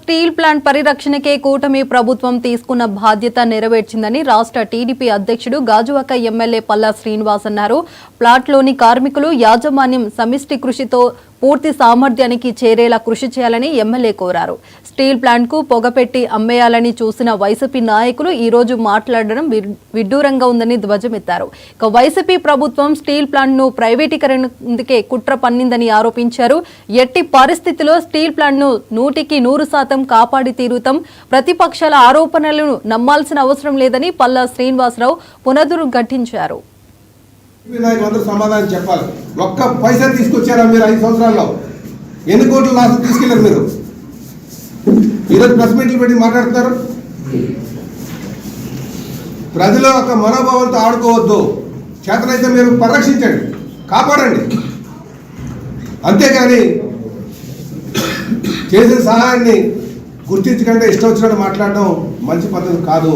Steel plant పరిరక్షణకే కూటమి ప్రభుత్వం తీసుకున్న బాధ్యత నెరవేర్చిందని రాష్ట్ర టీడీపీ అధ్యక్షుడు గాజువాక ఎమ్మెల్యే పల్లా శ్రీనివాస్ అన్నారు. ప్లాంట్లోని కార్మికులు యాజమాన్యం సమిష్టి కృషితో పూర్తి సామర్థ్యానికి చేరేలా కృషి చేయాలని ఎమ్మెల్యే కోరారు. స్టీల్ ప్లాంట్కు పొగపెట్టి అమ్మేయాలని చూసిన వైసీపీ నాయకులు ఈ రోజు మాట్లాడడం విడ్డూరంగా ఉందని ధ్వజమెత్తారు. ఇక వైసీపీ ప్రభుత్వం స్టీల్ ప్లాంట్ను ప్రైవేటీకరణకే కుట్ర పన్నిందని ఆరోపించారు. ఎట్టి పరిస్థితిలో స్టీల్ ప్లాంట్ను 100% కాపాడి తీరుతాం. ప్రతిపక్షాల ఆరోపణలను నమ్మాల్సిన అవసరం లేదని పల్లా శ్రీనివాసరావు పునరుద్ఘాటించారు. నాయకులందరూ సమాధానం చెప్పాలి. ఒక్క పైసా తీసుకొచ్చారా మీరు 5 సంవత్సరాల్లో? ఎన్ని కోట్ల లాస్ తీసుకెళ్లారు మీరు? ఈరోజు ప్రెస్ మీట్లు పెట్టి మాట్లాడుతున్నారు. ప్రజల యొక్క మనోభావాలతో ఆడుకోవద్దు. చేతనైతే మీరు పరిరక్షించండి, కాపాడండి. అంతేగాని చేసిన సహాయాన్ని గుర్తించకుండా ఇష్టం వచ్చినట్టు మాట్లాడడం మంచి పద్ధతి కాదు.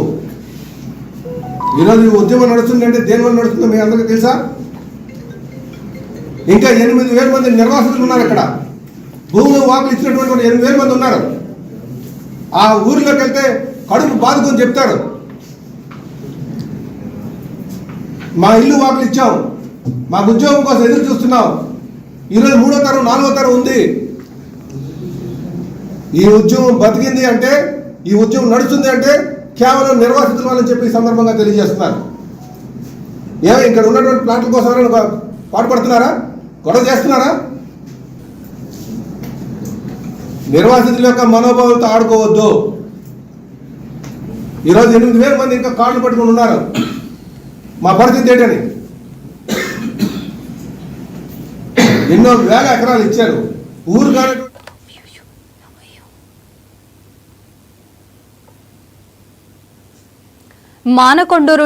ఈరోజు ఉద్యమం నడుస్తుందంటే దేనివల్ల నడుస్తుందో మీ అందరికీ తెలుసా? ఇంకా 8,000 మంది నిర్వాసితులు ఉన్నారు. అక్కడ భూములు వాకులు ఇచ్చినటువంటి 8,000 మంది ఉన్నారు. ఆ ఊరిలోకి వెళ్తే కడుపు బాదుకొని చెప్తారు, మా ఇల్లు వాకులు ఇచ్చాం, మాకు ఉద్యోగం కోసం ఎదురు చూస్తున్నాం. ఈరోజు 3వ తరం 4వ తరం ఉంది. ఈ ఉద్యమం బతికింది అంటే, ఈ ఉద్యమం నడుస్తుంది అంటే కేవలం నిర్వాసితుల వాళ్ళని చెప్పి ఈ సందర్భంగా తెలియజేస్తున్నారు. ఇక్కడ ఉన్నటువంటి ప్లాంట్ల కోసం పాటుపడుతున్నారా? గొడవ చేస్తున్నారా? నిర్వాసితుల యొక్క మనోభావాలతో ఆడుకోవద్దు. ఈరోజు 8,000 మంది ఇంకా కాళ్ళు పట్టుకుని ఉన్నారు. మా పరిస్థితి ఏంటని ఎన్నో వేల ఎకరాలు ఇచ్చారు. ఊరు కానీ మానకొండూరు